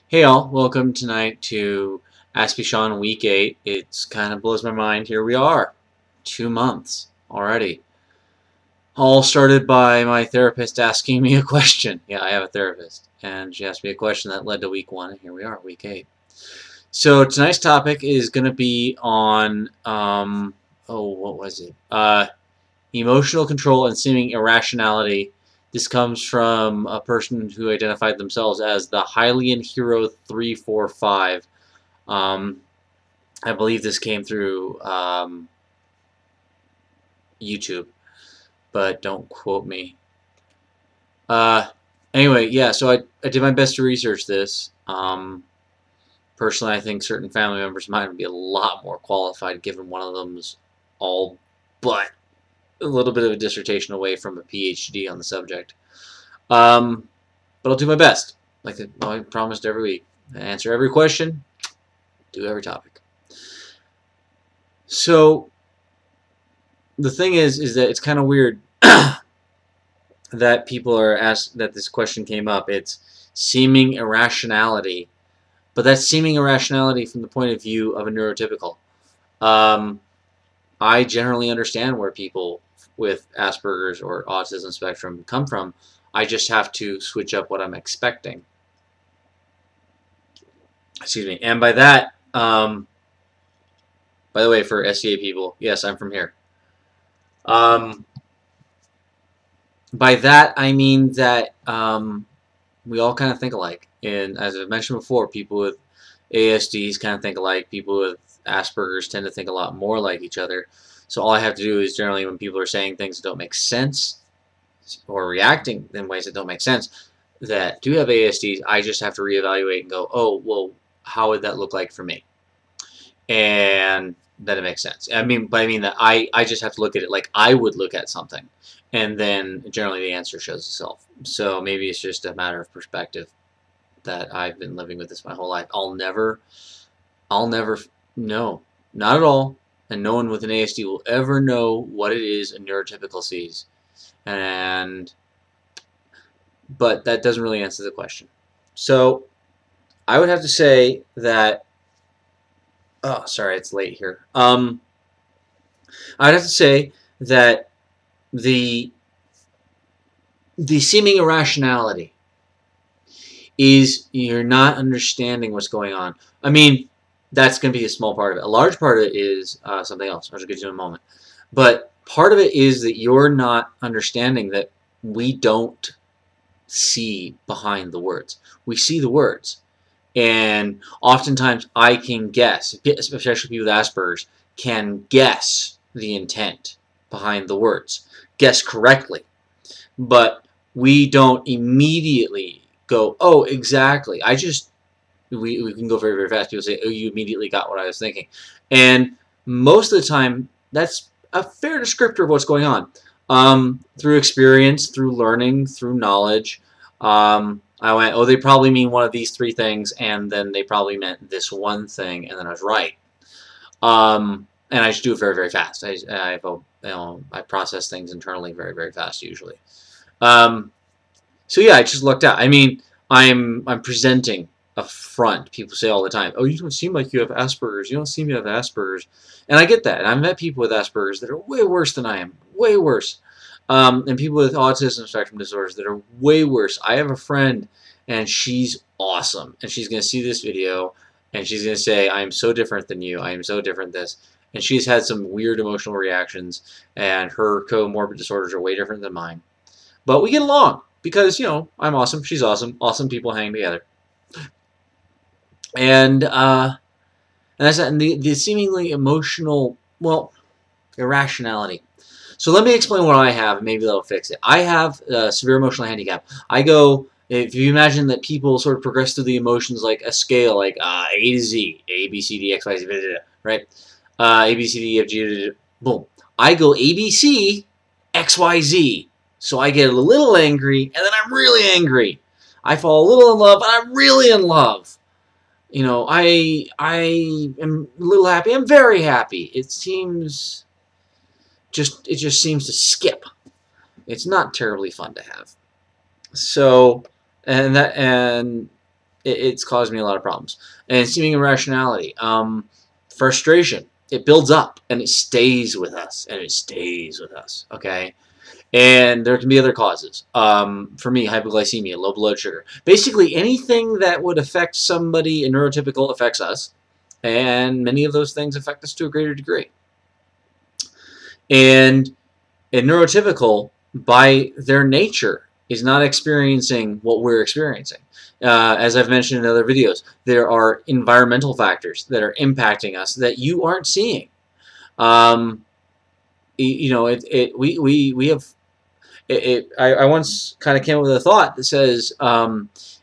Hey all, welcome tonight to Aspie Week 8. It's kind of blows my mind. Here we are, 2 months already. All started by my therapist asking me a question. Yeah, I have a therapist. And she asked me a question that led to week 1, and here we are, week 8. So tonight's topic is going to be on, what was it? Emotional control and seeming irrationality. This comes from a person who identified themselves as the Hylian Hero 345. I believe this came through YouTube, but don't quote me. Anyway, yeah, so I did my best to research this. Personally, I think certain family members might be a lot more qualified, given one of them's all but a little bit of a dissertation away from a PhD on the subject. But I'll do my best, like I promised every week. Answer every question, do every topic. So the thing is that it's kind of weird that people are asked that this question came up. It's seeming irrationality, but that's seeming irrationality from the point of view of a neurotypical. I generally understand where people with Asperger's or autism spectrum come from. I just have to switch up what I'm expecting. Excuse me. And by that, by the way, for SCA people, yes, I'm from here. By that, I mean that we all kind of think alike. And as I mentioned before, people with ASDs kind of think alike. People with Asperger's tend to think a lot more like each other. So all I have to do is generally when people are saying things that don't make sense or reacting in ways that don't make sense that do have ASDs, I just have to reevaluate and go, oh, well, how would that look like for me? And then it makes sense. I mean that I just have to look at it like I would look at something. And then generally the answer shows itself. So maybe it's just a matter of perspective that I've been living with this my whole life. I'll never know. Not at all. And no one with an ASD will ever know what it is a neurotypical sees. But that doesn't really answer the question. So I would have to say that sorry, it's late here. I'd have to say that the seeming irrationality is you're not understanding what's going on. I mean, that's going to be a small part of it. A large part of it is something else, which I'll get to in a moment. But part of it is that you're not understanding that we don't see behind the words. We see the words. And oftentimes I can guess, especially people with Asperger's, can guess the intent behind the words. Guess correctly. But we don't immediately go, oh, exactly. We can go very, very fast. People say, oh, you immediately got what I was thinking. And most of the time, that's a fair descriptor of what's going on. Through experience, through learning, through knowledge, I went, oh, they probably mean one of these three things, and then they probably meant this one thing, and then I was right. And I just do it very, very fast. I process things internally very, very fast usually. So yeah, I just looked out. I mean, I'm presenting a front. People say all the time, oh, you don't seem like you have Asperger's. You don't seem to have Asperger's. And I get that. And I've met people with Asperger's that are way worse than I am. Way worse. And people with autism spectrum disorders that are way worse. I have a friend, and she's awesome. And she's going to see this video, and she's going to say, I am so different than you. I am so different this. And she's had some weird emotional reactions, and her comorbid disorders are way different than mine. But we get along because, you know, I'm awesome. She's awesome. Awesome people hang together. And that's that. And the seemingly emotional, well, irrationality. So let me explain what I have, and maybe that'll fix it. I have a severe emotional handicap. I go, if you imagine that people sort of progress through the emotions like a scale, like A to Z, A, B, C, D, X, Y, Z, blah, blah, blah, right? A, B, C, D, F, G, blah, blah, blah, boom. I go A, B, C, X, Y, Z. So I get a little angry, and then I'm really angry. I fall a little in love, and I'm really in love. You know, I am a little happy. I'm very happy. It just seems to skip. It's not terribly fun to have. So, and it's caused me a lot of problems. And seeming irrationality, frustration. It builds up and it stays with us, and it stays with us. Okay. And there can be other causes. For me, hypoglycemia, low blood sugar. Basically, anything that would affect somebody in neurotypical affects us, and many of those things affect us to a greater degree. And in neurotypical, by their nature, is not experiencing what we're experiencing. As I've mentioned in other videos, there are environmental factors that are impacting us that you aren't seeing. You know, we have. I once kind of came up with a thought that says,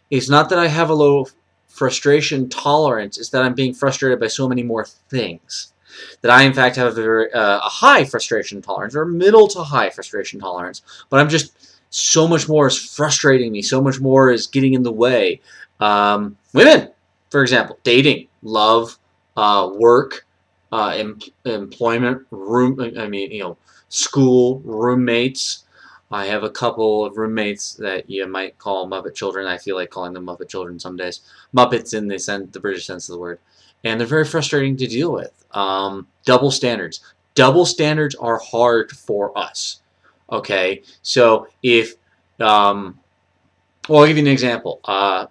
it's not that I have a low frustration tolerance, it's that I'm being frustrated by so many more things. That I, in fact, have a high frustration tolerance, or middle to high frustration tolerance, but I'm just, so much more is frustrating me, so much more is getting in the way. Women, for example, dating, love, work, employment, school, roommates. I have a couple of roommates that you might call Muppet children. I feel like calling them Muppet children some days. Muppets in the British sense of the word. And they're very frustrating to deal with. Double standards. Double standards are hard for us. Okay? So if, well, I'll give you an example. I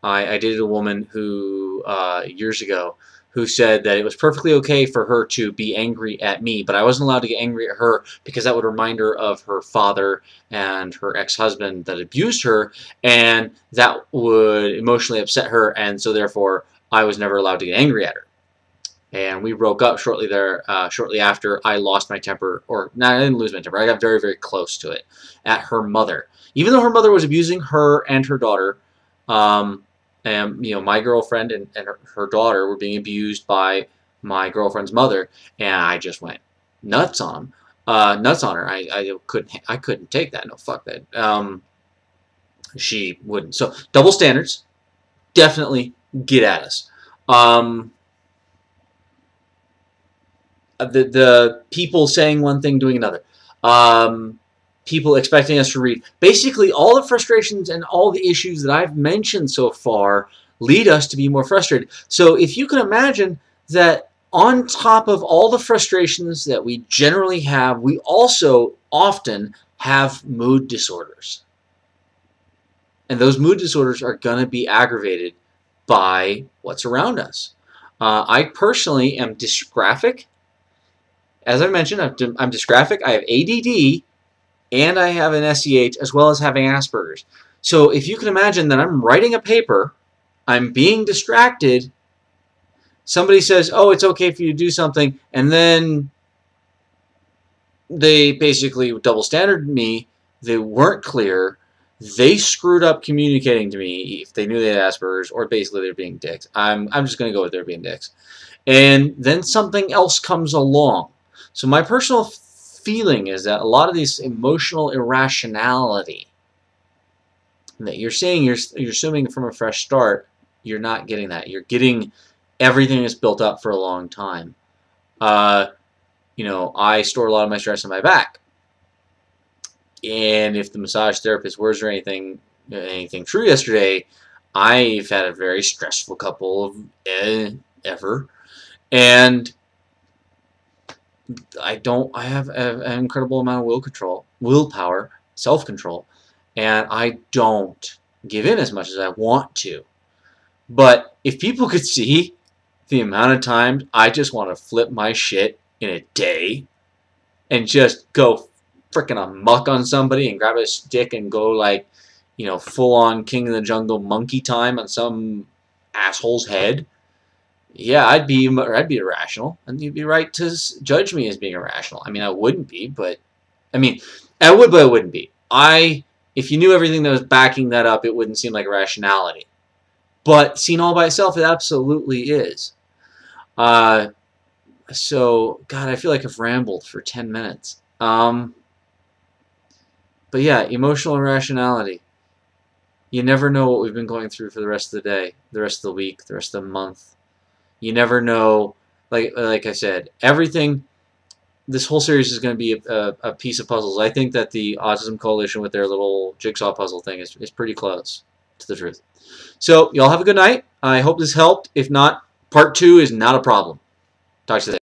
dated a woman who, years ago, who said that it was perfectly okay for her to be angry at me, but I wasn't allowed to get angry at her because that would remind her of her father and her ex-husband that abused her, and that would emotionally upset her, and so therefore I was never allowed to get angry at her. And we broke up shortly after I lost my temper, or no, I didn't lose my temper. I got very, very close to it at her mother, even though her mother was abusing her and her daughter. And my girlfriend and her daughter were being abused by my girlfriend's mother, and I just went nuts on her. I couldn't take that. No, fuck that. She wouldn't. So double standards definitely get at us. The people saying one thing, doing another. People expecting us to read. Basically, all the frustrations and all the issues that I've mentioned so far lead us to be more frustrated. So if you can imagine that on top of all the frustrations that we generally have, we also often have mood disorders. And those mood disorders are going to be aggravated by what's around us. I personally am dysgraphic. As I mentioned, I'm dysgraphic. I have ADD. And I have an SEH, as well as having Asperger's. So if you can imagine that I'm writing a paper, I'm being distracted, somebody says, oh, it's okay for you to do something, and then they basically double standard me, they weren't clear, they screwed up communicating to me if they knew they had Asperger's, or basically they're being dicks. I'm just going to go with they're being dicks. And then something else comes along. So my personal feeling is that a lot of these emotional irrationality that you're saying, you're assuming from a fresh start, you're not getting that. You're getting everything that's built up for a long time. I store a lot of my stress on my back. And if the massage therapist's words or anything true yesterday, I've had a very stressful couple of ever. And I have an incredible amount of willpower, self-control, and I don't give in as much as I want to. But if people could see the amount of times I just want to flip my shit in a day and just go freaking amok on somebody and grab a stick and go like, full-on King of the Jungle monkey time on some asshole's head, yeah, I'd be irrational, and you'd be right to judge me as being irrational. I mean, I wouldn't be, but I would, but I wouldn't be. If you knew everything that was backing that up, it wouldn't seem like irrationality. But seen all by itself, it absolutely is. So, God, I feel like I've rambled for 10 minutes. But yeah, emotional irrationality. You never know what we've been going through for the rest of the day, the rest of the week, the rest of the month. You never know. Like I said, everything. This whole series is going to be a piece of puzzles. I think that the Autism Coalition with their little jigsaw puzzle thing is pretty close. to the truth. So y'all have a good night. I hope this helped. If not, part 2 is not a problem. Talk to you later.